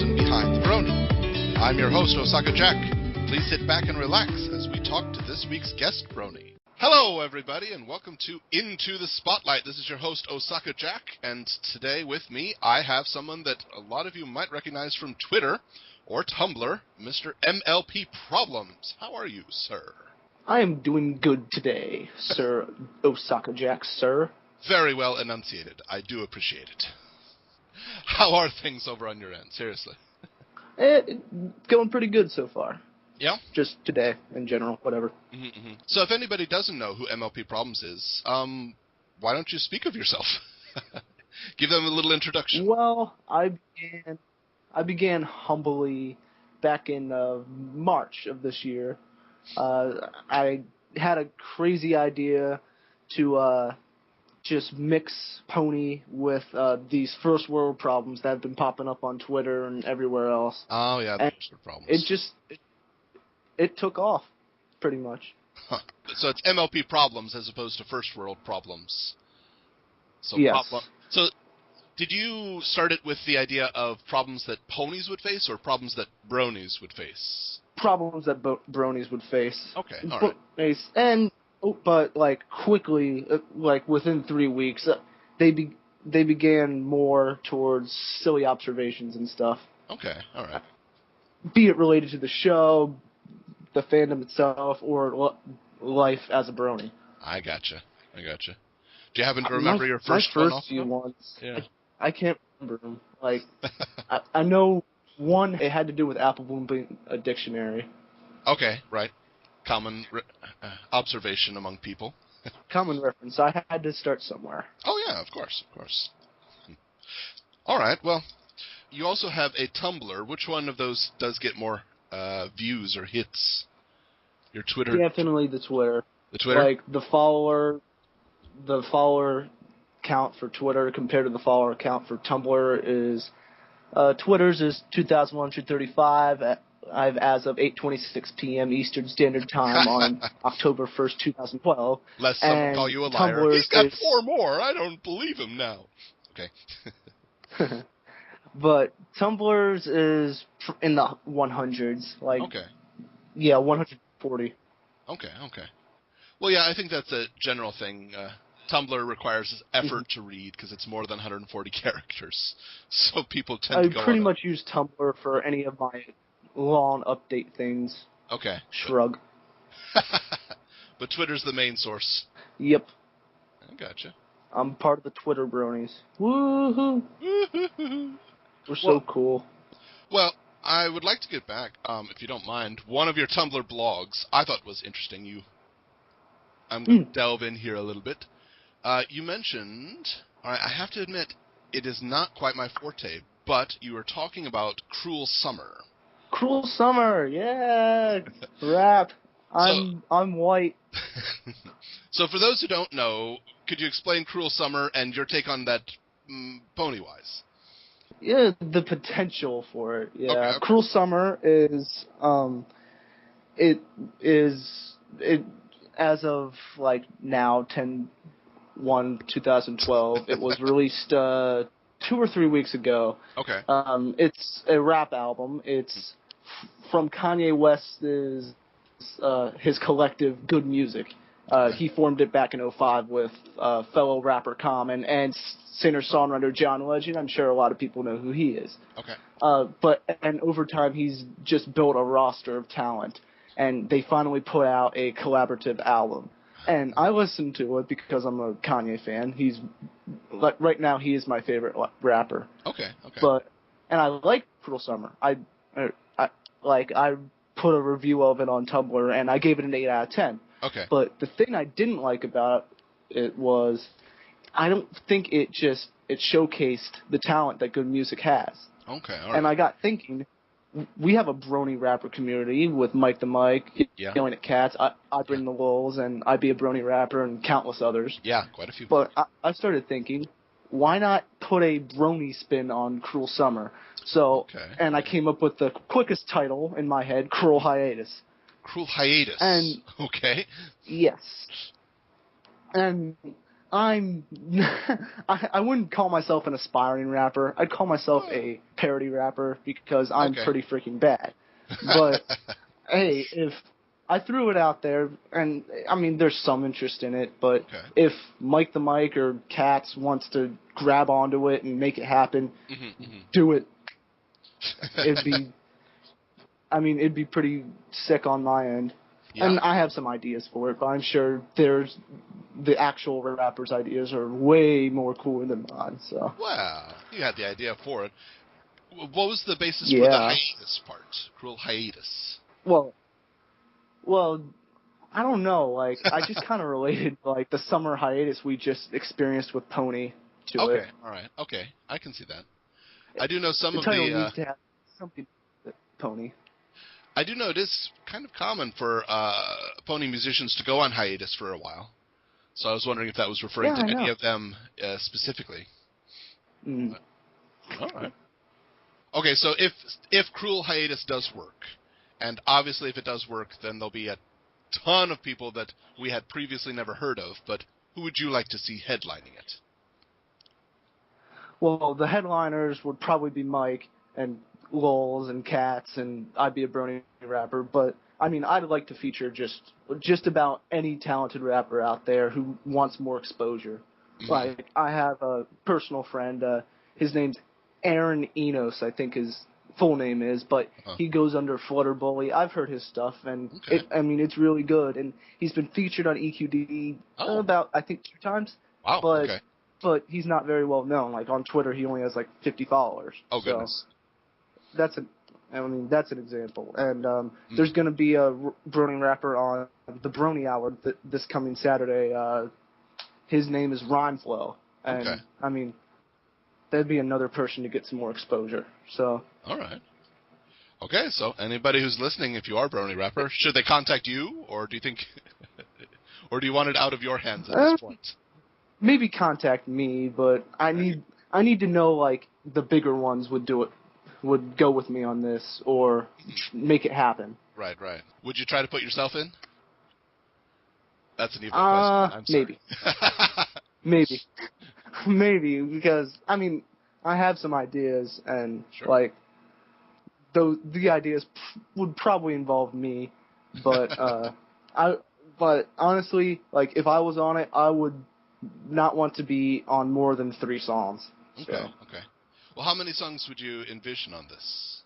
person behind the brony. I'm your host, OsakaJack. Please sit back and relax as we talk to this week's guest brony. Hello, everybody, and welcome to Into the Spotlight. This is your host, OsakaJack, and today with me, I have someone that a lot of you might recognize from Twitter or Tumblr, Mr. MLPProblems. How are you, sir? I am doing good today, Sir OsakaJack, sir. Very well enunciated. I do appreciate it. How are things over on your end? Seriously. Going pretty good so far. Yeah? Just today, in general, whatever. Mm-hmm. So if anybody doesn't know who MLPProblems is, why don't you speak of yourself? Give them a little introduction. Well, I began humbly back in March of this year. I had a crazy idea to just mix Pony with these first world problems that have been popping up on Twitter and everywhere else. Oh, yeah, the first world problems. It took off, pretty much. Huh. So it's MLP problems as opposed to first world problems. So yes. So did you start it with the idea of problems that ponies would face or problems that bronies would face? Problems that bronies would face. Okay, all right. But quickly, within 3 weeks, they began more towards silly observations and stuff. Okay, all right. Be it related to the show, the fandom itself, or life as a brony. I gotcha. Do you happen to remember your first one? My first few ones, yeah. I can't remember them. I know one, it had to do with Apple Bloom being a dictionary. Okay, right. Common observation among people. Common reference. I had to start somewhere. Oh, yeah, of course. All right, well, you also have a Tumblr. Which one of those does get more views or hits? Your Twitter? Definitely the Twitter. The Twitter? The follower count for Twitter compared to the follower count for Tumblr is... Twitter's is 2,135 as of 8:26 p.m. Eastern Standard Time on October 1st, 2012. Lest someone call you a liar. Tumblr's He's got 4 more. I don't believe him now. Okay. But Tumblr's is in the 100s. Okay. Yeah, 140. Okay. Well, yeah, I think that's a general thing. Tumblr requires effort to read because it's more than 140 characters. So people tend to go I pretty much use Tumblr for any of my long update things. Okay. Shrug. But Twitter's the main source. Yep. I gotcha. I'm part of the Twitter bronies. Woohoo! We're so cool. Well, I would like to get back, if you don't mind. One of your Tumblr blogs I thought was interesting. I'm going to delve in here a little bit. You mentioned, I have to admit, it is not quite my forte, but you were talking about Cruel Summer. Cruel Summer, yeah, rap. I'm white. So for those who don't know, could you explain Cruel Summer and your take on that pony-wise? Yeah, the potential for it. Yeah, Okay. Cruel Summer is it as of now 10/1/2012. It was released 2 or 3 weeks ago. Okay. It's a rap album. It's from Kanye West's his collective Good Music. He formed it back in 2005 with fellow rapper Common and singer-songwriter John Legend. I'm sure a lot of people know who he is. Okay. But over time, he's just built a roster of talent, and they finally put out a collaborative album. And I listened to it because I'm a Kanye fan. Right now, he is my favorite rapper. Okay. And I like Cruel Summer. I put a review of it on Tumblr, and I gave it an 8 out of 10. Okay. But the thing I didn't like about it was I don't think it showcased the talent that Good Music has. Okay, all right. And I got thinking, we have a brony rapper community with Mike the Mike, Yelling at Cats, I Bring the Lulz, and I Be a Brony Rapper, and countless others. Yeah, quite a few. But I started thinking, why not put a brony spin on Cruel Summer? So, and I came up with the quickest title in my head, Cruel Hiatus. Cruel Hiatus. And okay. Yes. And I'm I wouldn't call myself an aspiring rapper. I'd call myself a parody rapper because I'm pretty freaking bad. But hey, if I threw it out there, and I mean, there's some interest in it, but if Mike the Mike or Katz wants to grab onto it and make it happen, do it. It'd be pretty sick on my end. Yeah. And I have some ideas for it, but I'm sure the actual rapper's ideas are way more cooler than mine. So. Well, you had the idea for it. What was the basis for the hiatus part? Cruel hiatus. Well, I don't know. Like, I just kind of related like the summer hiatus we just experienced with Pony to it. Okay, all right. Okay, I can see that. I do know some of the title needs to have something with Pony. I do know it is kind of common for pony musicians to go on hiatus for a while. So I was wondering if that was referring to any of them specifically. But, all right. Okay, so if Cruel Hiatus does work, and obviously if it does work, then there'll be a ton of people that we had previously never heard of, but who would you like to see headlining it? Well, the headliners would probably be Mike and Lulz and Katz, and I'd be a brony rapper, but I mean, I'd like to feature just about any talented rapper out there who wants more exposure. Like, I have a personal friend, his name's Aaron Enos, I think his full name is, but he goes under Flutter Bully. I've heard his stuff, and it's really good, and he's been featured on EQD about, I think, 2 times. Wow, but he's not very well known. Like, on Twitter, he only has, like, 50 followers. Oh, goodness. So that's an example. And there's going to be a brony rapper on the Brony Hour this coming Saturday. His name is Rhymeflow. And, I mean, that'd be another person to get some more exposure. So. All right. Okay, so anybody who's listening, if you are a brony rapper, should they contact you, or do you think, or do you want it out of your hands at this point? Maybe contact me, but I need to know, like, the bigger ones would go with me on this or make it happen. Right. Would you try to put yourself in? That's an evil question. I'm sorry. Maybe. Maybe, because, I mean, I have some ideas, and, like, the ideas would probably involve me, but, but honestly, like, if I was on it, I would not want to be on more than 3 songs. Okay. Well, how many songs would you envision on this?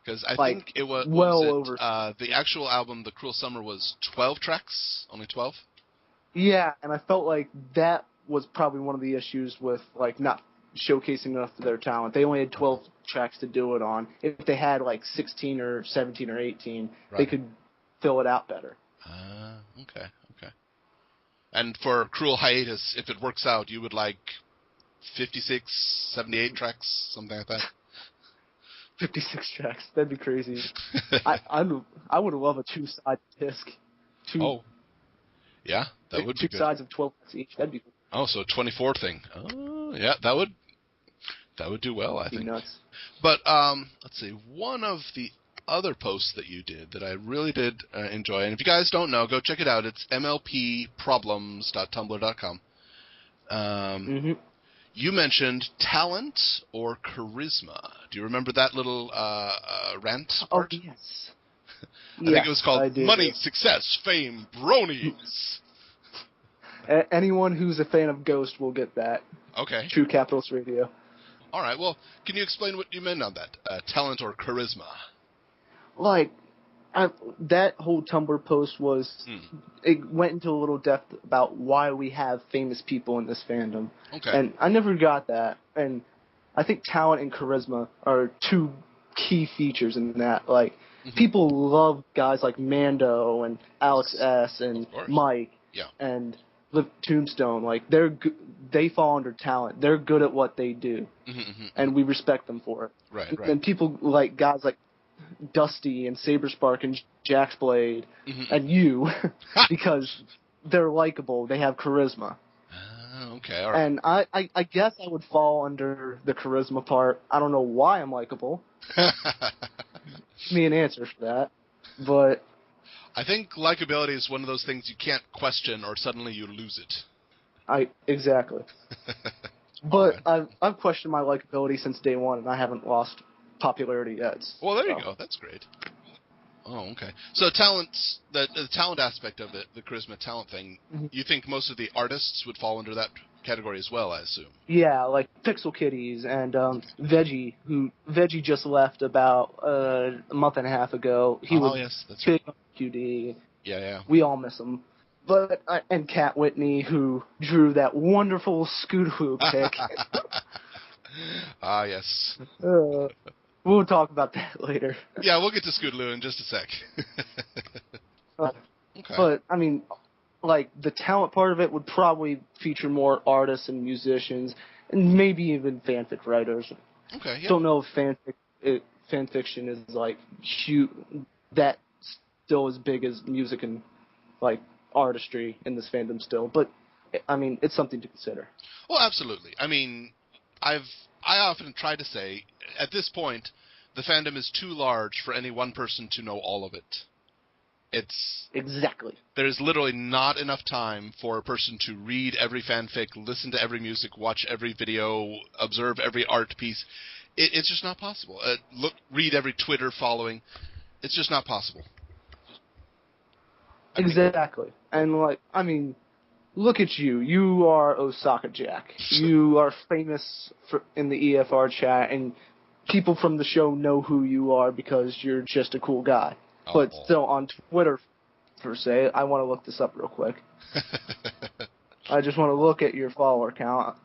Because I think it was over. The actual album, The Cruel Summer, was 12 tracks? Only 12? Yeah, and I felt like that was probably one of the issues with, like, not showcasing enough of their talent. They only had 12 tracks to do it on. If they had, like, 16 or 17 or 18, they could fill it out better. Okay. And for Cruel Hiatus, if it works out, you would like 56, 78 tracks, something like that? 56 tracks. That'd be crazy. I would love a 2-side disc. Yeah, that would be good. 2 sides of 12 tracks each. That'd be cool. Oh, so a 24 thing. Oh, yeah, that would do well, I think. Nuts. But let's see, one of the other posts that you did that I really did enjoy, and if you guys don't know, go check it out. It's MLPProblems.tumblr.com. You mentioned talent or charisma. Do you remember that little rant part? Oh, yes. I think it was called Money, Success, Fame, Bronies. Anyone who's a fan of Ghost will get that. Okay. True Capitalist Radio. All right. Well, can you explain what you meant on that? Talent or charisma? Like, that whole Tumblr post was, it went into a little depth about why we have famous people in this fandom. Okay. And I never got that. And I think talent and charisma are 2 key features in that. Like, people love guys like Mando and Alex S. and Mike and Liv Tombstone. Like, they fall under talent. They're good at what they do. And we respect them for it. Right. And people like guys like Dusty and Saberspark and Jaxblade and you because they're likable. They have charisma. Okay, all right. And I guess I would fall under the charisma part. I don't know why I'm likable. Give me an answer for that. But I think likability is one of those things you can't question or suddenly you lose it. Exactly. But I've questioned my likability since day one, and I haven't lost popularity yet. Well, there you go. That's great. Oh, okay. So the talent aspect of it, the charisma talent thing, you think most of the artists would fall under that category as well, I assume? Yeah, like Pixel Kitties and Veggie, Veggie just left about a month and a half ago. He was yes, that's big right. on QD. Yeah. We all miss him. But and Kat Whitney, who drew that wonderful Scootaloo pic. Yes. We'll talk about that later. Yeah, we'll get to Scootaloo in just a sec. Okay. But, I mean, like, the talent part of it would probably feature more artists and musicians, and maybe even fanfic writers. Okay, yeah. Don't know if fan fiction is, like, that still as big as music and, like, artistry in this fandom still. But, I mean, it's something to consider. Well, absolutely. I mean, I often try to say, at this point, the fandom is too large for any one person to know all of it. Exactly. There's literally not enough time for a person to read every fanfic, listen to every music, watch every video, observe every art piece. It's just not possible. Read every Twitter following. It's just not possible. Exactly. And, like, I mean, look at you. You are OsakaJack. You are famous in the EFR chat, and people from the show know who you are because you're just a cool guy. But still, on Twitter, per se, I want to look this up real quick. I just want to look at your follower count.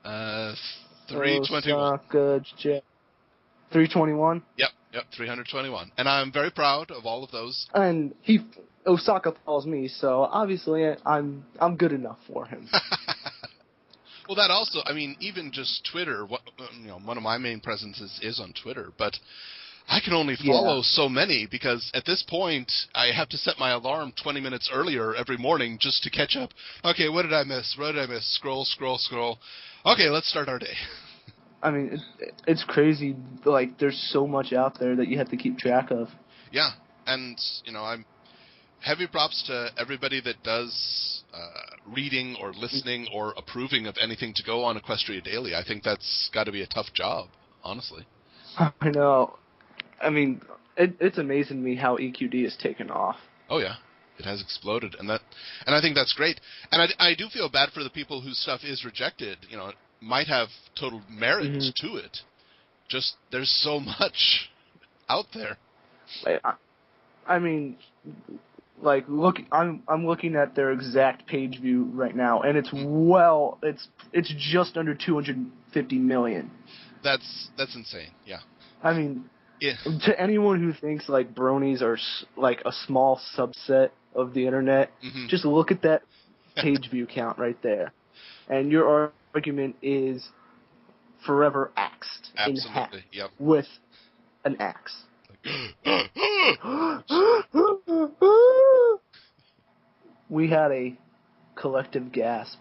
321. OsakaJack. 321? Yep, 321. And I'm very proud of all of those. And Osaka follows me, so obviously I'm good enough for him. Well, that also, I mean, even just Twitter, one of my main presences is on Twitter, but I can only follow so many because at this point I have to set my alarm 20 minutes earlier every morning just to catch up. Okay, what did I miss? Scroll. Okay, let's start our day. I mean, it's crazy. Like, there's so much out there that you have to keep track of. Yeah, and, I'm heavy props to everybody that does reading or listening or approving of anything to go on Equestria Daily. I think that's got to be a tough job, honestly. I know. I mean, it's amazing to me how EQD has taken off. Oh, yeah. It has exploded, and I think that's great. And I do feel bad for the people whose stuff is rejected. It might have total merit to it. Just, there's so much out there. I mean, like, look, I'm looking at their exact page view right now, and it's it's just under 250 million. That's insane. Yeah. I mean, yeah. To anyone who thinks like bronies are like a small subset of the internet, just look at that page view count right there, and your argument is forever axed in half with an axe. We had a collective gasp.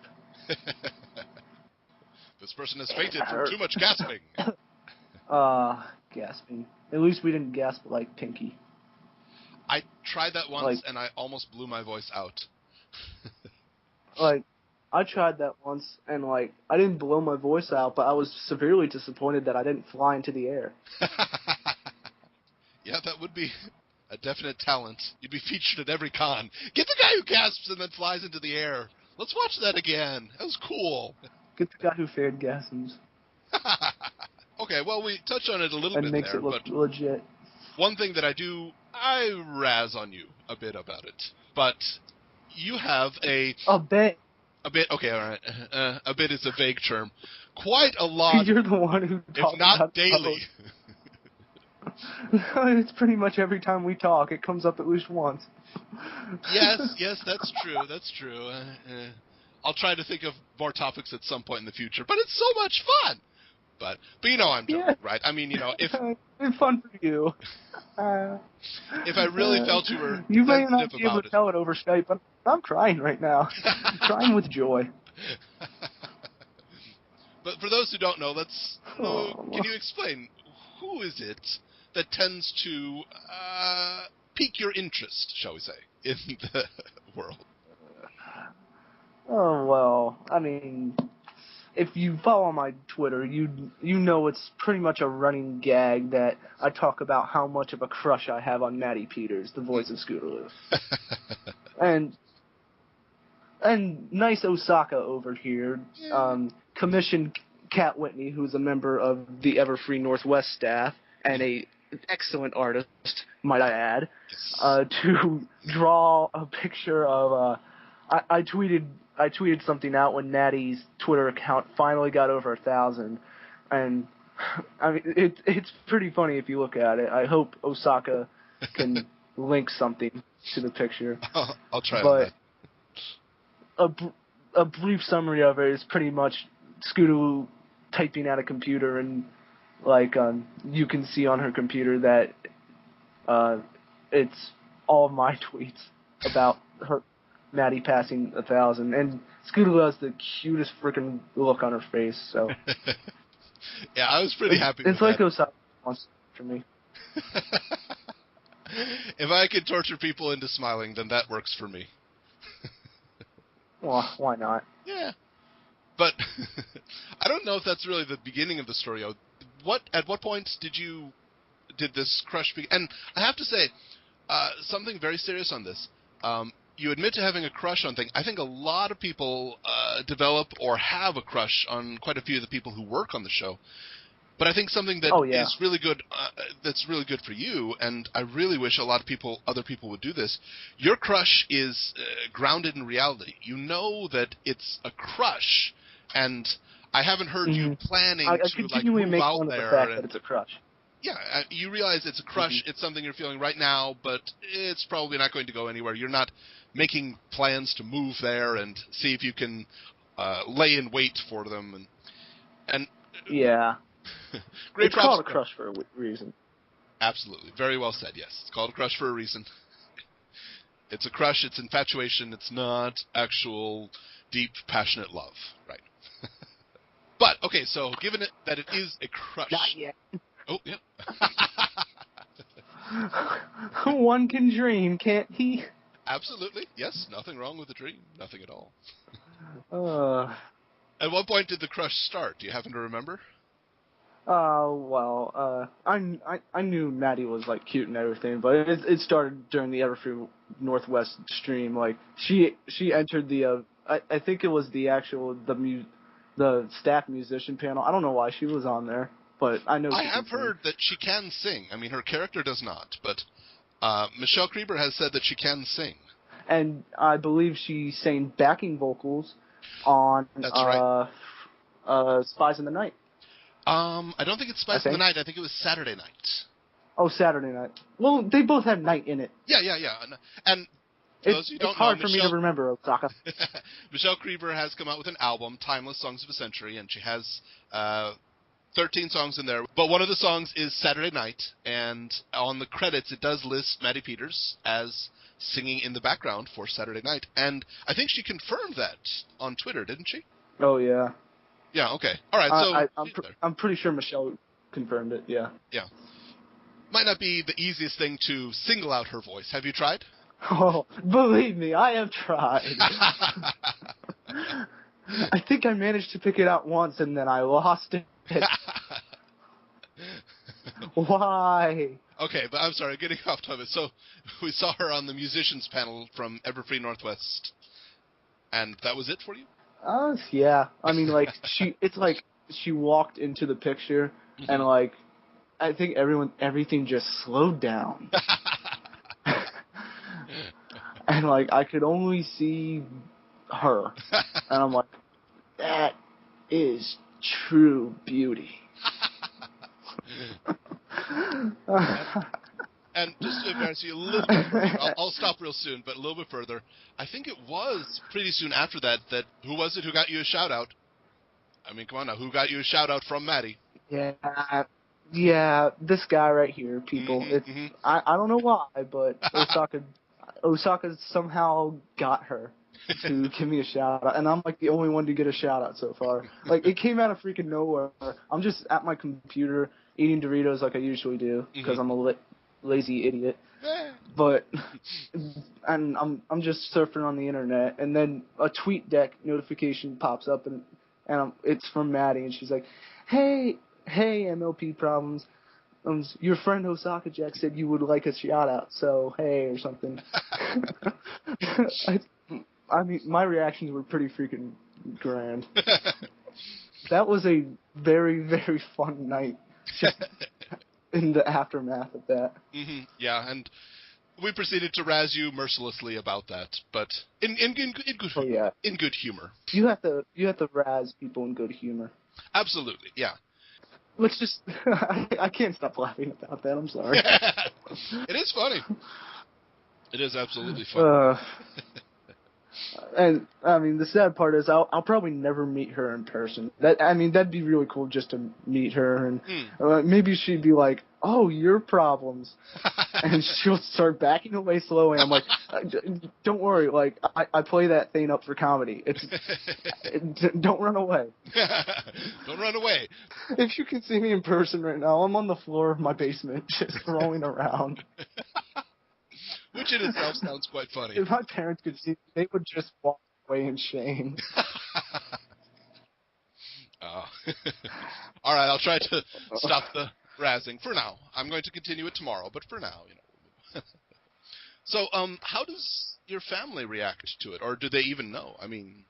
This person has fainted from too much gasping. Gasping. At least we didn't gasp like Pinky. I tried that once, and I almost blew my voice out. I tried that once, and, I didn't blow my voice out, but I was severely disappointed that I didn't fly into the air. Yeah, that would be a definite talent. You'd be featured at every con. Get the guy who gasps and then flies into the air. Let's watch that again. That was cool. Get the guy who fared gasms. Okay, well, we touched on it a little bit there. And makes it look legit. One thing that I razz on you a bit about it, but you have a bit. A bit, okay, all right. A bit is a vague term. Quite a lot. You're the one who talks if not about daily. It's pretty much every time we talk, it comes up at least once. Yes, that's true. I'll try to think of more topics at some point in the future, but it's so much fun. But I'm joking, right? I mean, if it's fun for you. If I really felt you were you may not be able to tell it over Skype, but I'm crying right now. I'm crying with joy. But for those who don't know, can you explain who is it that tends to pique your interest, shall we say, in the world? Oh, well, I mean, if you follow my Twitter, you know it's pretty much a running gag that I talk about how much of a crush I have on Maddie Peters, the voice of Scootaloo. And nice Osaka over here commissioned Kat Whitney, who's a member of the Everfree Northwest staff and an excellent artist, might I add, to draw a picture of. I tweeted something out when Natty's Twitter account finally got over 1,000, and I mean it's pretty funny if you look at it. I hope Osaka can link something to the picture. I'll try on that. A brief summary of it is pretty much Scootaloo typing at a computer, and you can see on her computer that it's all of my tweets about her Maddie passing 1,000, and Scootaloo has the cutest freaking look on her face. So yeah, I was pretty happy. It's like Osaka wants for me. If I could torture people into smiling, then that works for me. Well, why not? Yeah. But I don't know if that's really the beginning of the story. At what point did this crush begin? And I have to say, something very serious on this. You admit to having a crush on things. I think a lot of people develop or have a crush on quite a few of the people who work on the show. But I think something that is really good, that's really good for you, and I really wish other people would do this. Your crush is grounded in reality. You know that it's a crush, and I haven't heard you planning to move out there. The fact that it's a crush. Yeah, you realize it's a crush. It's something you're feeling right now, but it's probably not going to go anywhere. You're not making plans to move there and see if you can lay in wait for them, and yeah. Great it's called a crush for a reason. Absolutely. Very well said, yes. It's called a crush for a reason. It's a crush, it's infatuation, it's not actual deep, passionate love. Right. But, okay, so given it that it is a crush... Not yet. Oh, yeah. One can dream, can't he? Absolutely. Yes, nothing wrong with a dream. Nothing at all. At what point did the crush start? Do you happen to remember? I knew Maddie was cute and everything, but it started during the Everfree Northwest stream. She entered the I think it was the staff musician panel. I don't know why she was on there, but I know. I have heard that she can sing. I mean, her character does not, but Michelle Krieber has said that she can sing. And I believe she sang backing vocals on Spies in the Night. I don't think it's Spice in the Night. I think it was Saturday Night. Oh, Saturday Night. Well, they both have night in it. Yeah. And those who don't know, it's hard for me to remember, Osaka. Michelle Krieber has come out with an album, Timeless Songs of a Century, and she has 13 songs in there. But one of the songs is Saturday Night, and on the credits it does list Maddie Peters as singing in the background for Saturday Night. And I think she confirmed that on Twitter, didn't she? Oh, yeah. Yeah, okay. All right, so... I'm pretty sure Michelle confirmed it, yeah. Yeah. Might not be the easiest thing to single out her voice. Have you tried? Oh, believe me, I have tried. I think I managed to pick it out once, and then I lost it. Why? Okay, but I'm sorry, getting off topic. So, we saw her on the musicians panel from Everfree Northwest, and that was it for you? Yeah. I mean, she walked into the picture, and I think everything just slowed down. And I could only see her. And I'm like, that is true beauty. And just to embarrass you a little bit further, I'll stop real soon, but a little bit further, I think it was pretty soon after that, who was it who got you a shout-out? I mean, come on now, who got you a shout-out from Maddie? Yeah, this guy right here, people. I don't know why, but Osaka somehow got her to give me a shout-out, and I'm the only one to get a shout-out so far. It came out of freaking nowhere. I'm just at my computer eating Doritos like I usually do, because I'm a lazy idiot. But and I'm just surfing on the internet, and then a TweetDeck notification pops up, and it's from Maddie, and she's like, "Hey, MLP Problems. Your friend OsakaJack said you would like a shout out, so hey," or something. I mean, my reactions were pretty freaking grand. That was a very, very fun night, just in the aftermath of that. Mm-hmm. Yeah, and we proceeded to razz you mercilessly about that, but in good humor. You have to razz people in good humor. Absolutely, yeah. Let's just I can't stop laughing about that. I'm sorry. It is funny. It is absolutely funny. And I mean, the sad part is I'll probably never meet her in person. That'd be really cool just to meet her, and maybe she'd be like, "Oh, your problems," and she'll start backing away slowly. I'm like, "Don't worry, like I play that thing up for comedy. Don't run away. Don't run away." If you can see me in person right now, I'm on the floor of my basement just rolling around. Which in itself sounds quite funny. If my parents could see me, they would just walk away in shame. All right, I'll try to stop the razzing for now. I'm going to continue it tomorrow, but for now, So, how does your family react to it, or do they even know? I mean,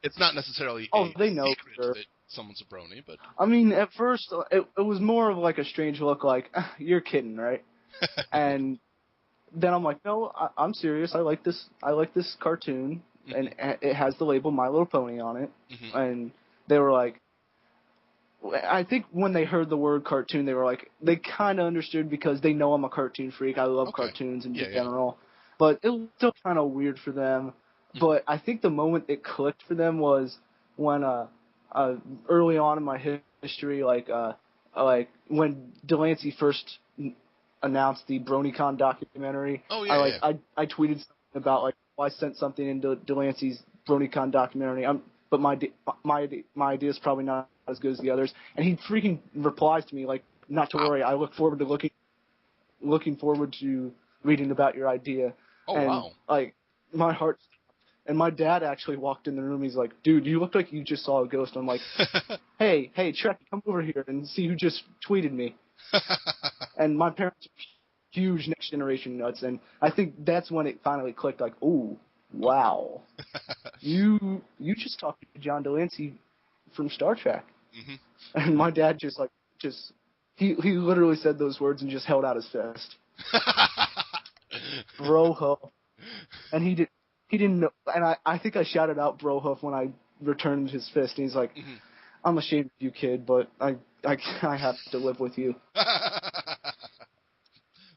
it's not necessarily they know secret that someone's a brony, but I mean, at first it was more of like a strange look, like you're kidding, right? And then I'm like, no, I'm serious. I like this cartoon, and it has the label My Little Pony on it. Mm-hmm. And they were like, I think when they heard the word cartoon, they were like, they kind of understood because they know I'm a cartoon freak. I love cartoons in general. But it was still kind of weird for them. Mm-hmm. But I think the moment it clicked for them was when early on in my history, like when Delancey first announced the BronyCon documentary. Oh yeah. I tweeted something about like I sent something into Delancey's BronyCon documentary. But my idea is probably not as good as the others. And he freaking replies to me like, "Not to worry. I look forward to looking forward to reading about your idea." Oh and, wow! Like my heart. And my dad actually walked in the room. He's like, "Dude, you look like you just saw a ghost." I'm like, "Hey, Trek, come over here and see who just tweeted me." And my parents are huge Next Generation nuts, and I think that's when it finally clicked. Like, "Ooh, wow, you just talked to John Delancey from Star Trek." Mm-hmm. And my dad he literally said those words and just held out his fist. Bro huff. And he didn't know, and I think I shouted out bro huff when I returned his fist, and he's like, mm-hmm. "I'm ashamed of you, kid, but I have to live with you."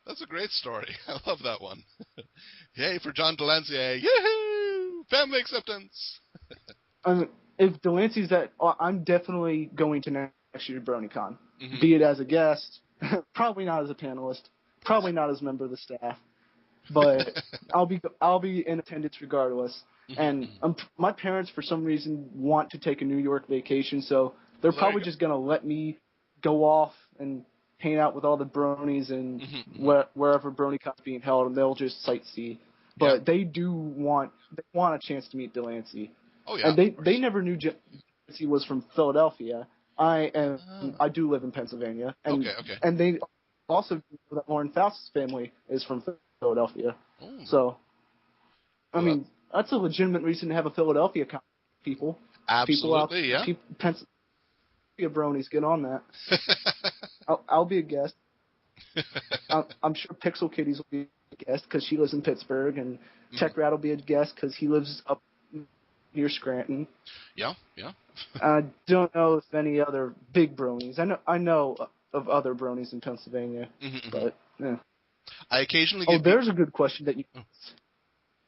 That's a great story. I love that one. Yay for John Delancey. Yahoo! Family acceptance. If Delancey's I'm definitely going to next year's BronyCon. Mm-hmm. Be it as a guest, probably not as a panelist, probably not as a member of the staff, but I'll be in attendance regardless. Mm-hmm. And my parents, for some reason, want to take a New York vacation, so they're probably just going to let me go off and hang out with all the bronies and wherever BronyCon's being held, and they'll just sightsee. But they want a chance to meet Delancey. Oh yeah, and they never knew Delancey was from Philadelphia. I do live in Pennsylvania, and and they also know that Lauren Faust's family is from Philadelphia. Ooh. So, I mean, that's a legitimate reason to have a Philadelphia people. Absolutely, Pennsylvania bronies, get on that. I'll be a guest. I'm sure Pixel Kitties will be a guest because she lives in Pittsburgh, and Tech Rat will be a guest because he lives up near Scranton. Yeah. I don't know if any other big bronies. I know of other bronies in Pennsylvania, but yeah. I occasionally get there's a good question that you.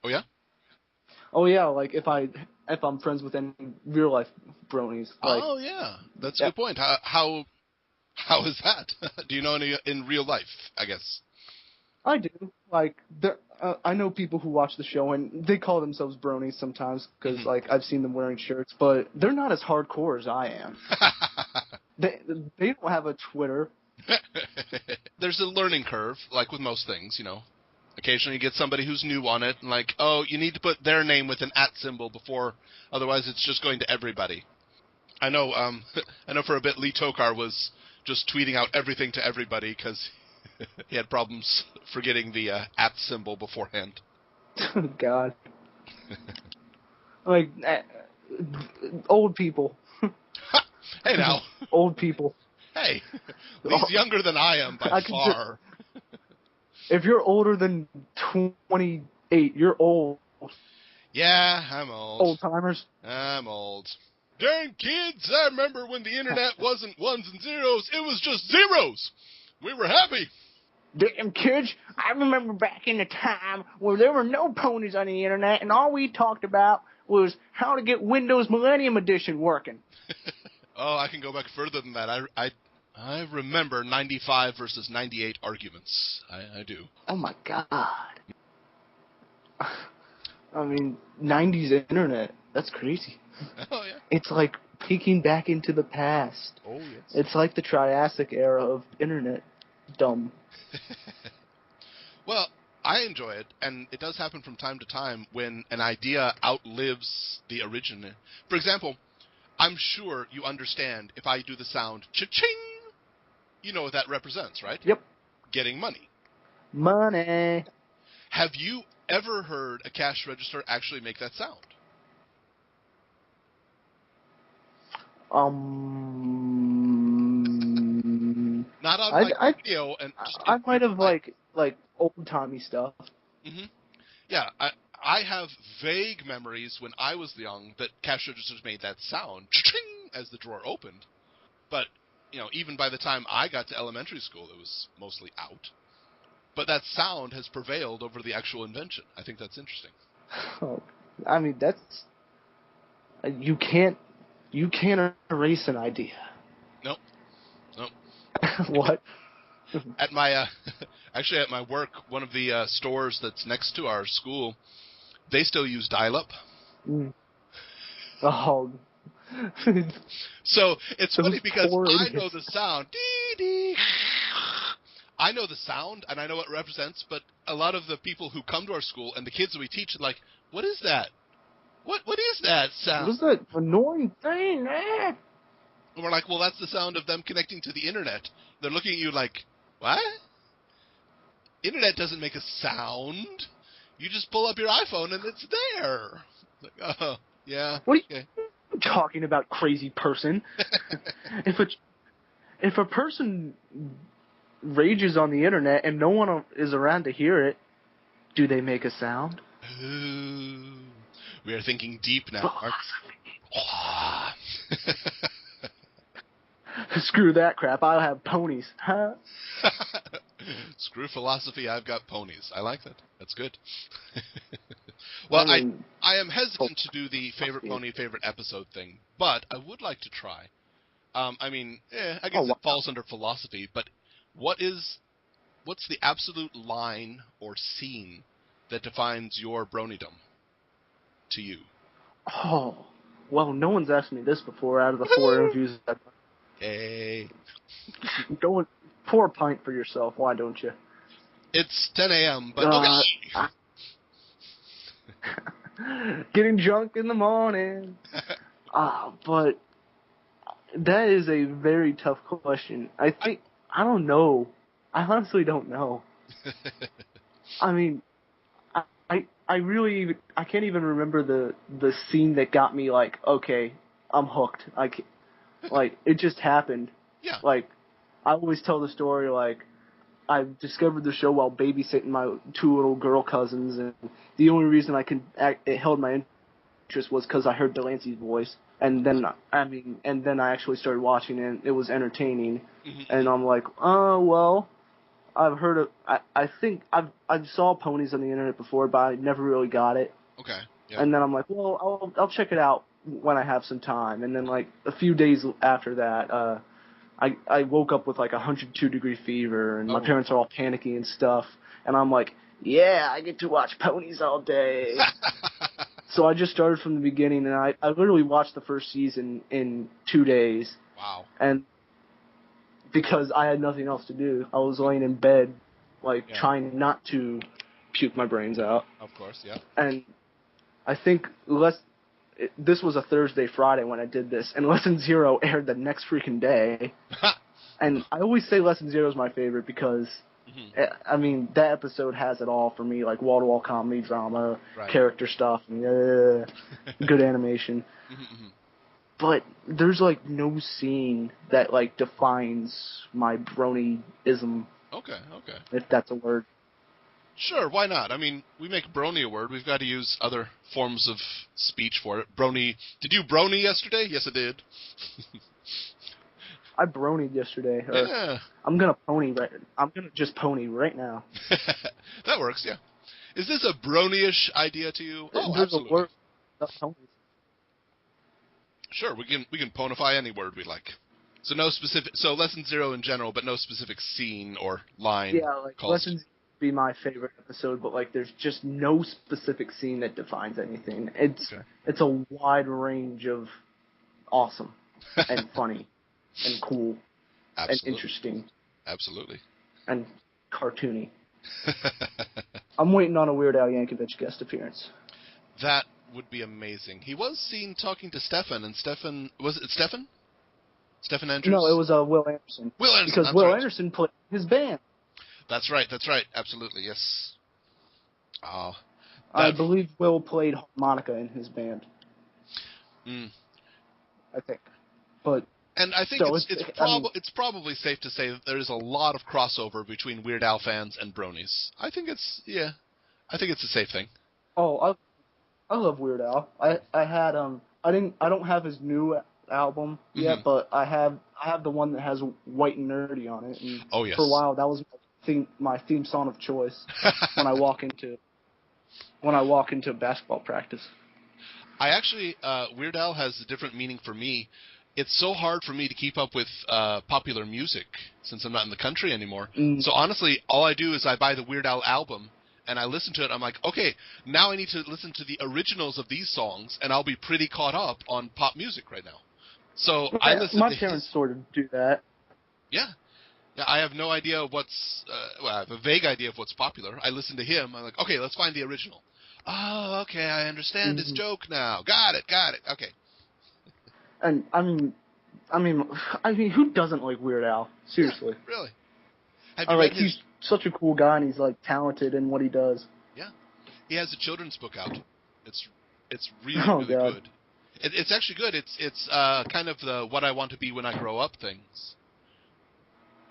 Oh yeah. Oh yeah, like if I'm friends with any real life bronies. Like, oh yeah, that's a good point. How is that? Do you know any in real life? I guess. I do. Like, I know people who watch the show, and they call themselves bronies sometimes because, like, I've seen them wearing shirts, but they're not as hardcore as I am. They don't have a Twitter. there's a learning curve, like with most things, you know. Occasionally you get somebody who's new on it, and like, oh, you need to put their name with an @ symbol before, otherwise it's just going to everybody. I know I know for a bit Lee Tokar was just tweeting out everything to everybody because he had problems forgetting the @ symbol beforehand. Oh, God. Like, old people. Hey, now. Old people. Hey, Lee's younger than I am by far. If you're older than 28, you're old. Yeah, I'm old. Old-timers. I'm old. Dang kids, I remember when the internet wasn't ones and zeros, it was just zeros. We were happy. Damn kids, I remember back in the time where there were no ponies on the internet and all we talked about was how to get Windows Millennium Edition working. Oh, I can go back further than that. I remember 95 versus 98 arguments. I do. Oh my God. I mean, 90s internet. That's crazy. Oh, yeah. It's like peeking back into the past. Oh, yes. It's like the Triassic era of internet. Dumb. Well, I enjoy it, and it does happen from time to time when an idea outlives the origin. For example, I'm sure you understand if I do the sound cha-ching, you know what that represents, right? Yep. Getting money. Money. Have you ever heard a cash register actually make that sound? Not on video, and I might have like old-timey stuff. Mm-hmm. Yeah, I have vague memories when I was young that cash registers made that sound cha-ching as the drawer opened. But, you know, even by the time I got to elementary school, it was mostly out. But that sound has prevailed over the actual invention. I think that's interesting. Oh, I mean, that's... You can't erase an idea. Nope. What? At my actually at my work, one of the stores that's next to our school, they still use dial-up. Mm. Oh. So it's funny because I idiots. know the sound. Dee-dee. I know the sound and I know what it represents, but a lot of the people who come to our school and the kids that we teach are like, "What is that? What is that sound? What is that annoying thing?" And we're like, well, that's the sound of them connecting to the internet. They're looking at you like, what? Internet doesn't make a sound. You just pull up your iPhone and it's there. Like, oh, yeah. What are okay. you talking about, crazy person? If a person rages on the internet and no one is around to hear it, do they make a sound? Ooh, we are thinking deep now. Screw that crap. I'll have ponies. Huh? Screw philosophy. I've got ponies. I like that. That's good. Well, I am hesitant to do the favorite pony, favorite episode thing, but I would like to try. I guess it falls under philosophy, but what's the absolute line or scene that defines your bronydom to you? Oh, well, no one's asked me this before out of the 4 interviews I've done. Hey. Don't pour a pint for yourself. Why don't you? It's 10 a.m., but okay. Getting drunk in the morning. But that is a very tough question. I don't know. I honestly don't know. I mean, I can't even remember the scene that got me like, okay, I'm hooked. Like, it just happened. Yeah. Like, I always tell the story, like, I discovered the show while babysitting my 2 little girl cousins, and the only reason it held my interest was because I heard Delancey's voice. And then, I actually started watching it, and it was entertaining. Mm-hmm. And I'm like, oh, well, I've heard of, I think I saw ponies on the internet before, but I never really got it. Okay. Yeah. And then I'm like, well, I'll check it out when I have some time. And then, like, a few days after that, I woke up with, like, 102-degree fever, and my parents are all panicky and stuff. And I'm like, yeah, I get to watch ponies all day. So I just started from the beginning, and I literally watched the first season in 2 days. Wow. And because I had nothing else to do. I was laying in bed, trying not to puke my brains out. Of course, yeah. And I think this was a Thursday, Friday when I did this, and Lesson Zero aired the next freaking day. And I always say Lesson Zero is my favorite because, I mean, that episode has it all for me, like wall-to-wall comedy, drama, character stuff, and good animation. But there's, no scene that, defines my brony-ism. Okay. If that's a word. Sure, why not? I mean, we make brony a word. We've got to use other forms of speech for it. Brony. Did you brony yesterday? Yes, I did. I bronied yesterday. Yeah. I'm gonna just pony right now. That works, yeah. Is this a brony-ish idea to you? Oh, There's absolutely. a word about ponies. Sure, we can ponify any word we like. So Lesson Zero in general, but no specific scene or line. Yeah, Lessons be my favorite episode, but there's just no specific scene that defines anything. It's a wide range of awesome and funny and cool and interesting. Absolutely. And cartoony. I'm waiting on a Weird Al Yankovic guest appearance. That would be amazing. He was seen talking to Stefan, and was it Stefan? Stefan Andrews? No, it was Will Anderson. Will Anderson, because Will Anderson played his band. That's right. Absolutely, yes. Oh, I believe Will played harmonica in his band. I think. And I think it's probably safe to say that there is a lot of crossover between Weird Al fans and bronies. I think it's a safe thing. Oh, I love Weird Al. I don't have his new album yet, but I have the one that has White and Nerdy on it. And oh yes. For a while, that was my theme song of choice when I walk into basketball practice. I actually Weird Al has a different meaning for me. It's so hard for me to keep up with popular music since I'm not in the country anymore. So honestly, all I do is I buy the Weird Al album and I listen to it. I'm like, okay, now I need to listen to the originals of these songs, and I'll be pretty caught up on pop music right now. So I listen. My parents sort of do that. Yeah, I have no idea what's. I have a vague idea of what's popular. I listen to him. I'm like, okay, let's find the original. Oh, okay, I understand his joke now. Got it. Okay. And I mean, who doesn't like Weird Al? Seriously. Yeah, really? Have you read he's such a cool guy, and he's talented in what he does. Yeah, he has a children's book out. It's really good. It's actually good. It's kind of the what I want to be when I grow up things.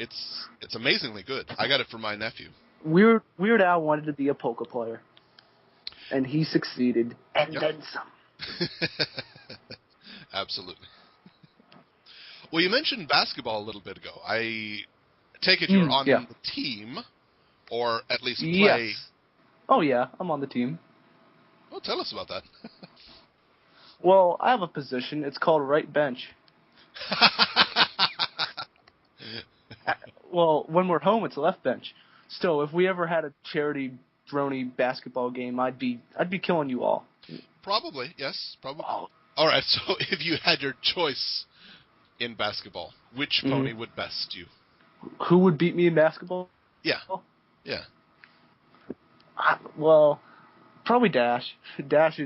It's amazingly good. I got it from my nephew. Weird Al wanted to be a polka player, and he succeeded, and then some. Absolutely. Well, you mentioned basketball a little bit ago. I take it you're on the team, or at least play. Yes. Oh yeah, I'm on the team. Well, tell us about that. Well, I have a position. It's called right bench. Well, when we're home, it's left bench. Still, if we ever had a charity brony basketball game, I'd be killing you all. Probably, yes, probably. Oh. All right, so if you had your choice in basketball, which pony would best you? Who would beat me in basketball? Yeah. Well, probably Dash. Dash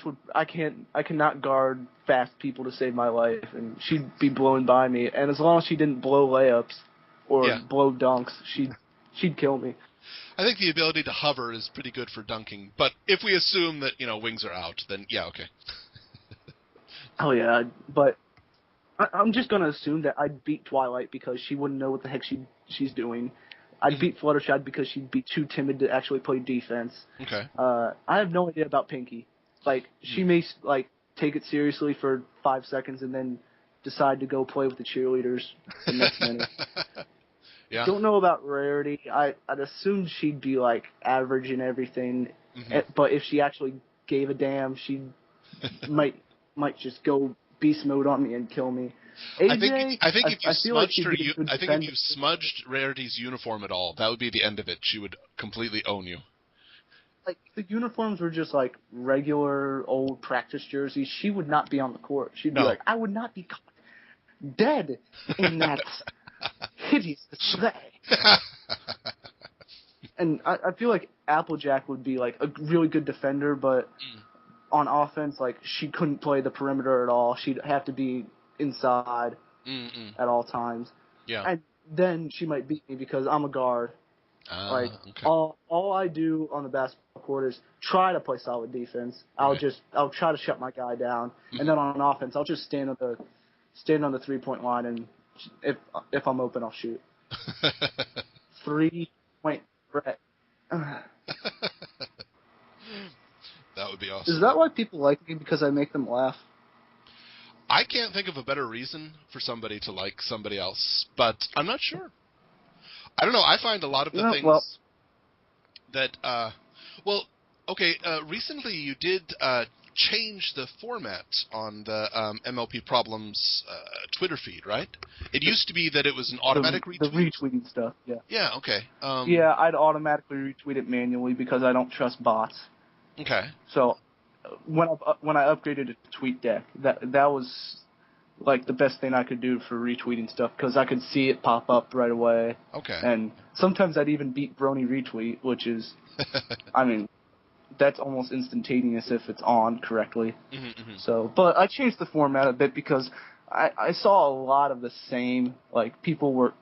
would. I cannot guard fast people to save my life, and she'd be blowing by me. And as long as she didn't blow layups or blow dunks, she'd kill me. I think the ability to hover is pretty good for dunking, but if we assume that wings are out, then yeah, okay. Oh yeah, but I'm just gonna assume that I'd beat Twilight because she wouldn't know what the heck she's doing. I'd beat Fluttershy because she'd be too timid to actually play defense. Okay. I have no idea about Pinky. She may take it seriously for 5 seconds and then decide to go play with the cheerleaders the next minute. Yeah. Don't know about Rarity. I'd assume she'd be average in everything, but if she actually gave a damn, she might just go beast mode on me and kill me. AJ, I think if you smudged Rarity's uniform at all, that would be the end of it. She would completely own you. The uniforms were just regular old practice jerseys. She would not be on the court. She'd be I would not be caught dead in that hideous display. And I feel like Applejack would be like a really good defender, but on offense, like she couldn't play the perimeter at all. She'd have to be inside at all times. Yeah. And then she might beat me because I'm a guard. Okay. All I do on the basketball court is try to play solid defense. I'll try to shut my guy down, and then on offense, I'll just stand on the 3-point line, and if I'm open, I'll shoot. 3-point threat. That would be awesome. Is that why people like me? Because I make them laugh? I can't think of a better reason for somebody to like somebody else, but I'm not sure. I don't know. I find a lot of the things that, recently you did change the format on the MLP Problems Twitter feed, right? It used to be that it was an automatic retweet. The retweeting stuff, yeah. Yeah, okay. Yeah, I'd automatically retweet it manually because I don't trust bots. Okay. So when I upgraded it to TweetDeck, that was like the best thing I could do for retweeting stuff because I could see it pop up right away. Okay. And sometimes I'd even beat Brony retweet, which is, I mean, that's almost instantaneous if it's on correctly. So, but I changed the format a bit because I saw a lot of the same, like people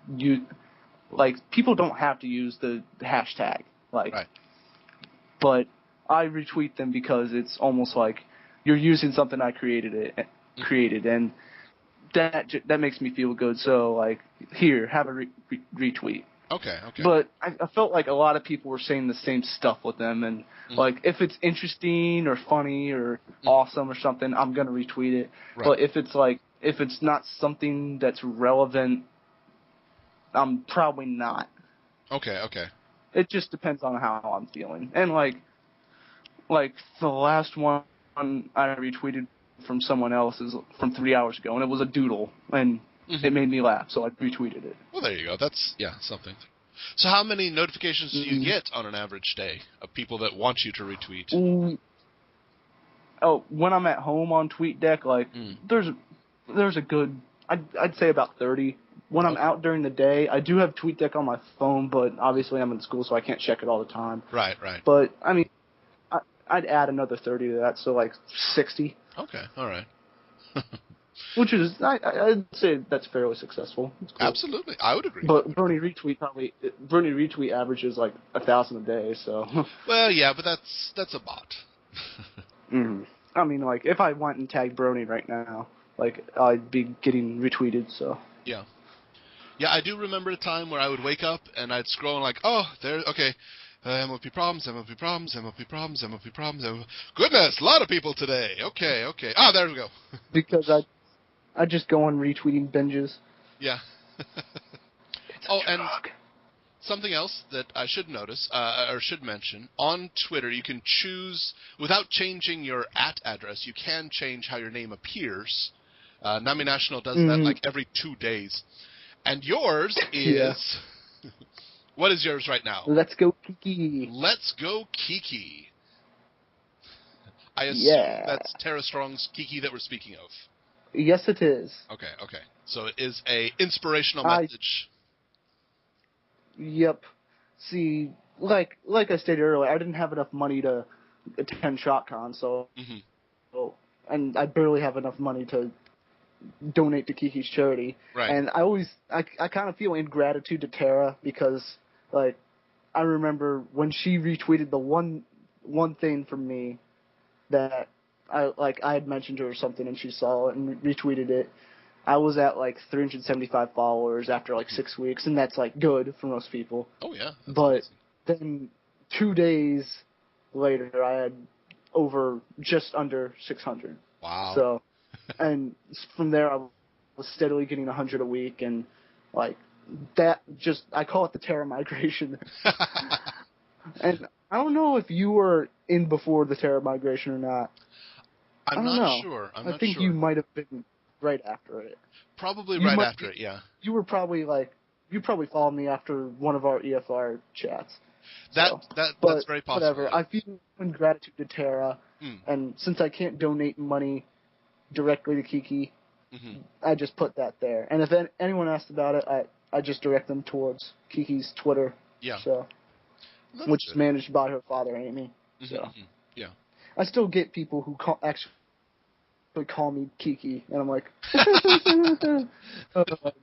don't have to use the hashtag, like, right. But I retweet them because it's almost like you're using something I created, and that makes me feel good. So, like, here, have a retweet. Okay. But I felt like a lot of people were saying the same stuff with them, and like if it's interesting or funny or awesome or something, I'm gonna retweet it. Right. But if it's not something that's relevant, I'm probably not. Okay. It just depends on how I'm feeling, and like the last one I retweeted from someone else is from 3 hours ago, and it was a doodle, and it made me laugh, so I retweeted it. Well, there you go. That's, something. So how many notifications do you get on an average day of people that want you to retweet? When I'm at home on TweetDeck, like, there's a good, I'd say about 30. When I'm out during the day, I do have TweetDeck on my phone, but obviously I'm in school, so I can't check it all the time. Right. But, I mean, I'd add another 30 to that, so like 60. Okay, all right. Which is, I'd say that's fairly successful. Cool. Absolutely, I would agree. But Brony retweet averages like 1,000 a day, so. Well, yeah, but that's a bot. I mean, like, if I went and tagged Brony right now, like, I'd be getting retweeted, so. Yeah. Yeah, I do remember a time where I would wake up and I'd scroll and like, oh, there, okay. MLP problems. Goodness, a lot of people today. Okay. Ah, there we go. Because I just go on retweeting binges. Yeah. And something else that I should notice, or should mention, on Twitter you can choose, without changing your @address, you can change how your name appears. Nami National does that like every 2 days. And yours is... What is yours right now? Let's go Kiki. Let's go Kiki. I assume that's Tara Strong's Kiki that we're speaking of. Yes, it is. Okay. So it is a inspirational message. Yep. See, like I stated earlier, I didn't have enough money to attend ShotCon, so and I barely have enough money to donate to Kiki's charity. Right. And I kind of feel ingratitude to Tara because, like, I remember when she retweeted the one thing from me that I had mentioned to her or something, and she saw it and retweeted it. I was at like 375 followers after like 6 weeks, and that's like good for most people. Oh yeah. But then 2 days later, I had just under 600. Wow. So, and from there, I was steadily getting 100 a week, and like that, I call it the Terra migration. And I don't know if you were in before the Terra migration or not. I'm not sure. I think you might have been right after it. Probably right after it, yeah. You were probably you probably followed me after one of our EFR chats. That's very possible. Whatever. I feel in gratitude to Tara, and since I can't donate money directly to Kiki, I just put that there. And if anyone asked about it, I just direct them towards Kiki's Twitter. Yeah. So, which is managed by her father, Amy. So, yeah. I still get people who actually call me Kiki, and I'm like,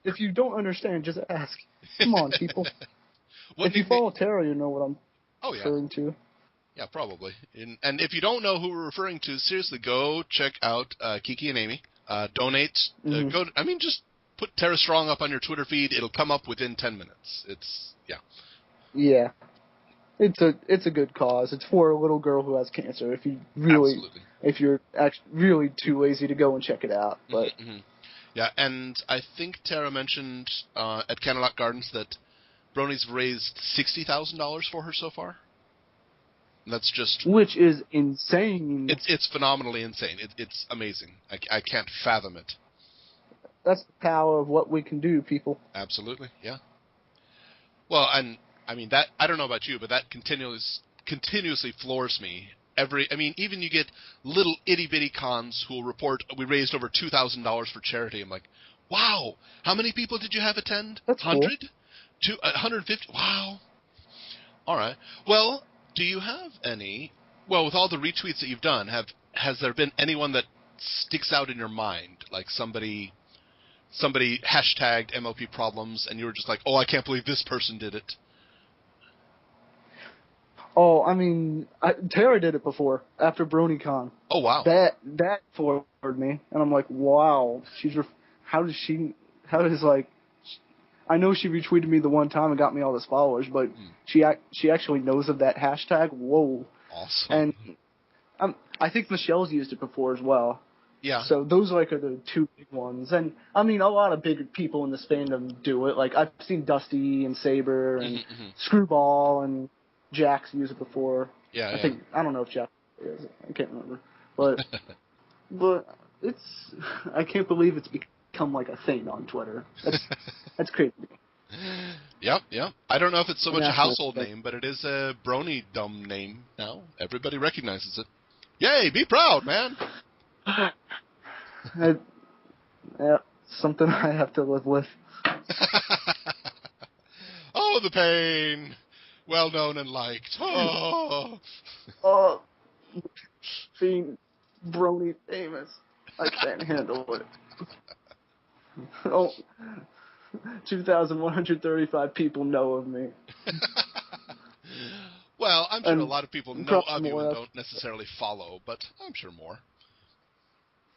if you don't understand, just ask. Come on, people. If you follow Tara, you know what I'm referring to. Yeah, probably. And if you don't know who we're referring to, seriously, go check out Kiki and Amy. Donate. Just put Tara Strong up on your Twitter feed. It'll come up within 10 minutes. Yeah. It's a good cause. It's for a little girl who has cancer. If you're actually really too lazy to go and check it out, but yeah. And I think Tara mentioned at Candlelight Gardens that Brony's raised $60,000 for her so far. And that's which is insane. It's phenomenally insane. It's amazing. I can't fathom it. That's the power of what we can do, people. Absolutely, yeah. Well, and I mean that. I don't know about you, but that continuously floors me. Even you get little itty bitty cons who will report we raised over $2,000 for charity. I'm like, wow, how many people did you have attend? That's 100, 150. Wow. All right. Well, do you have any? Well, with all the retweets that you've done, has there been anyone that sticks out in your mind, like somebody hashtagged MLP Problems, and you were just like, oh, I can't believe this person did it. Oh, I mean, Tara did it before, after BronyCon. Oh, wow. That forwarded me, and I'm like, wow. I know she retweeted me the one time and got me all those followers, but she actually knows of that hashtag. Whoa. Awesome. And I think Michelle's used it before as well. Yeah. So those are the two big ones. And, I mean, a lot of big people in this fandom do it. Like, I've seen Dusty and Saber and Screwball and Jack's use it before. Yeah, I don't know if Jack is. I can't remember. But I can't believe it's become like a thing on Twitter. That's crazy. Yep. I don't know if it's so much a household name, but it is a brony dumb name now. Everybody recognizes it. Yay, be proud, man. Something I have to live with. Oh, the pain. Well known and liked. Oh. Being brony famous. I can't handle it. Oh, 2,135 people know of me. Well, I'm sure a lot of people know of you and don't necessarily follow, but I'm sure more.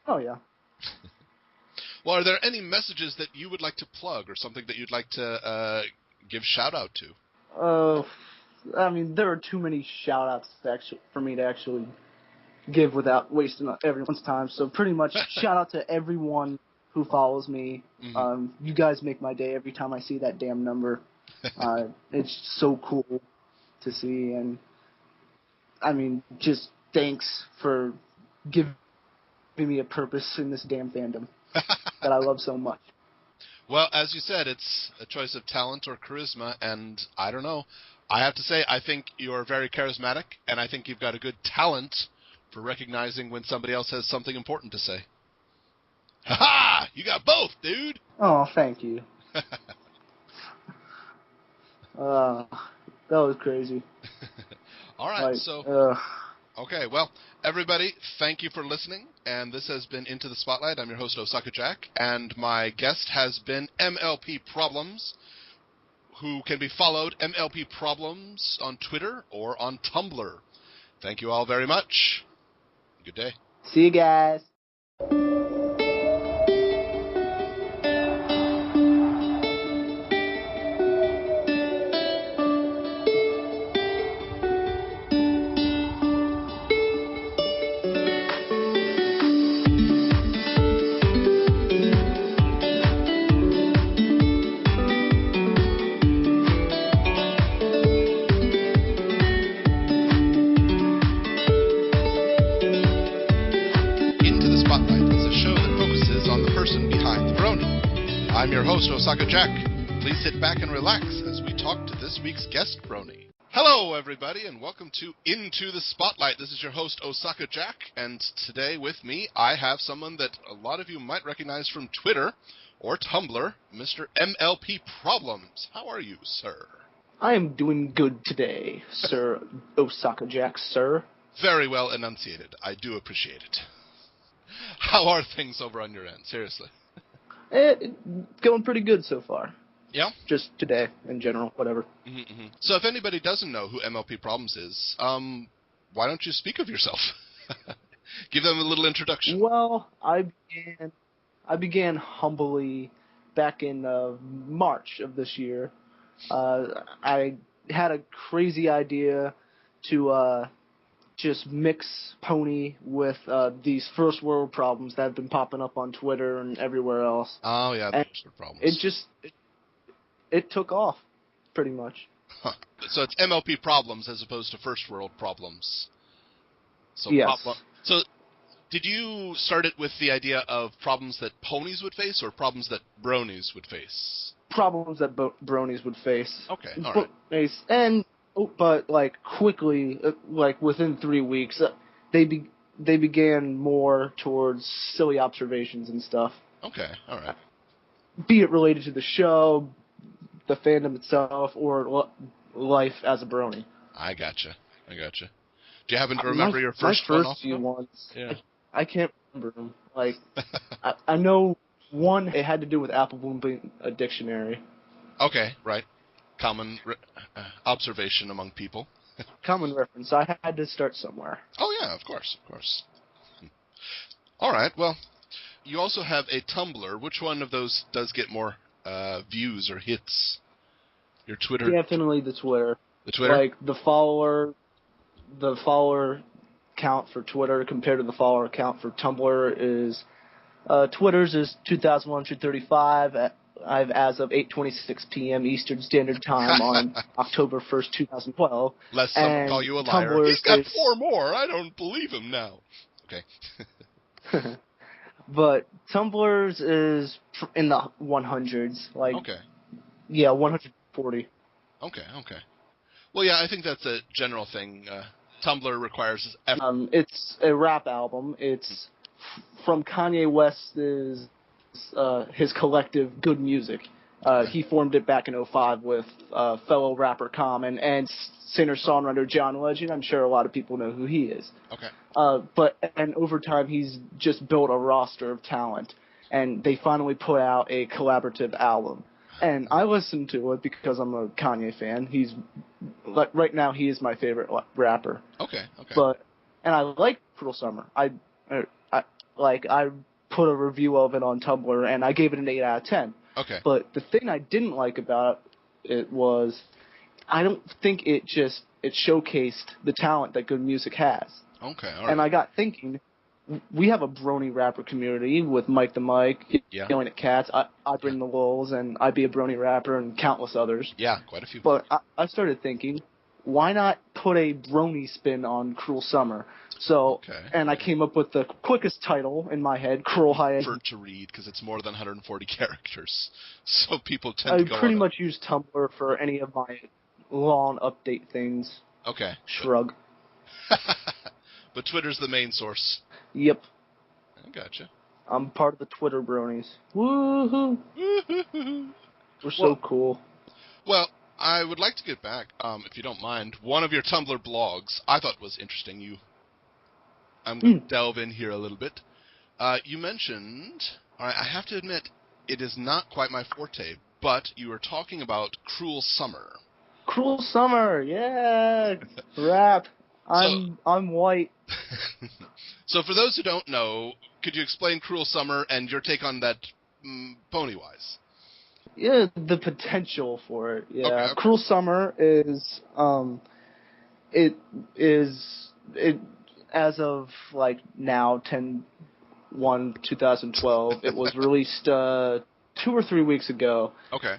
Oh, yeah. Well, are there any messages that you would like to plug or something that you'd like to give shout-out to? I mean, there are too many shout-outs for me to actually give without wasting everyone's time. So pretty much shout-out to everyone who follows me. You guys make my day every time I see that damn number. It's so cool to see. And, I mean, just thanks for giving me a purpose in this damn fandom that I love so much. Well, as you said, it's a choice of talent or charisma, and I don't know. I have to say, I think you're very charismatic, and I think you've got a good talent for recognizing when somebody else has something important to say. Ha-ha! You got both, dude! Oh, thank you. That was crazy. All right, okay, well, everybody, thank you for listening, and this has been Into the Spotlight. I'm your host, OsakaJack, and my guest has been MLP Problems, who can be followed, MLP Problems, on Twitter or on Tumblr. Thank you all very much. Good day. See you guys. I'm your host, OsakaJack. Please sit back and relax as we talk to this week's guest, Brony. Hello, everybody, and welcome to Into the Spotlight. This is your host, OsakaJack, and today with me, I have someone that a lot of you might recognize from Twitter or Tumblr, Mr. MLPProblems. How are you, sir? I am doing good today, Sir OsakaJack, sir. Very well enunciated. I do appreciate it. How are things over on your end? Seriously. It's going pretty good so far. Yeah? Just today, in general, whatever. Mm-hmm. So if anybody doesn't know who MLPProblems is, why don't you speak of yourself? Give them a little introduction. Well, I began humbly back in March of this year. I had a crazy idea to just mix pony with these first world problems that have been popping up on Twitter and everywhere else. Oh, yeah, the first world problems. It took off, pretty much. Huh. So it's MLP problems as opposed to first world problems. So yes. So did you start it with the idea of problems that ponies would face or problems that bronies would face? Problems that bronies would face. Okay, all right. But like quickly, like within 3 weeks, they began more towards silly observations and stuff. Okay, all right. Be it related to the show, the fandom itself, or life as a brony. I gotcha. Do you happen to remember your first my one? First few ones. Yeah. I can't remember them. Like, I know one. It had to do with Apple Bloom being a dictionary. Okay, right. Common observation among people. Common reference. I had to start somewhere. Oh yeah, of course. All right. Well, you also have a Tumblr. Which one of those does get more views or hits? Your Twitter? Definitely the Twitter. The Twitter? Like, the follower count for Twitter compared to the follower count for Tumblr is... Twitter's is 2,135 as of 8:26 p.m. Eastern Standard Time on October 1st, 2012. Lest someone call you a liar. Tumblr's He's got 4 more. I don't believe him now. Okay. But Tumblr's is in the 100s. Like, okay. Yeah, 140. Okay. Well, yeah, I think that's a general thing. Tumblr requires effort. It's a rap album. It's from Kanye West's his collective Good Music. He formed it back in 2005 with fellow rapper Common and singer-songwriter John Legend. I'm sure a lot of people know who he is. Okay. But over time, he's just built a roster of talent, and they finally put out a collaborative album. And I listened to it because I'm a Kanye fan. He's right now he is my favorite rapper. Okay. And I like Cruel Summer. I put a review of it on Tumblr, and I gave it an 8 out of 10. Okay. But the thing I didn't like about it was I don't think it showcased the talent that Good Music has. Okay, all right. And I got thinking, we have a brony rapper community with Mike the Mike, Yelling at Cats, I Bring the Wolves, and I Be a Brony Rapper, and countless others. Yeah, quite a few. But I started thinking, why not put a brony spin on Cruel Summer? So, and I came up with the quickest title in my head, Cruel High. To read, because it's more than 140 characters. So people tend to go I pretty much use Tumblr for any of my long update things. Okay. Shrug. But Twitter's the main source. Yep. I gotcha. I'm part of the Twitter bronies. Woohoo! We're so cool. Well, I would like to get back, if you don't mind. One of your Tumblr blogs I thought was interesting. I'm going to delve in here a little bit. You mentioned, all right, I have to admit, it is not quite my forte, but you were talking about Cruel Summer. Cruel Summer, yeah, rap. I'm white. So for those who don't know, could you explain Cruel Summer and your take on that, pony-wise? Yeah, the potential for it. Yeah, okay. Cruel Summer is it as of like now 10/1/2012. It was released 2 or 3 weeks ago. Okay.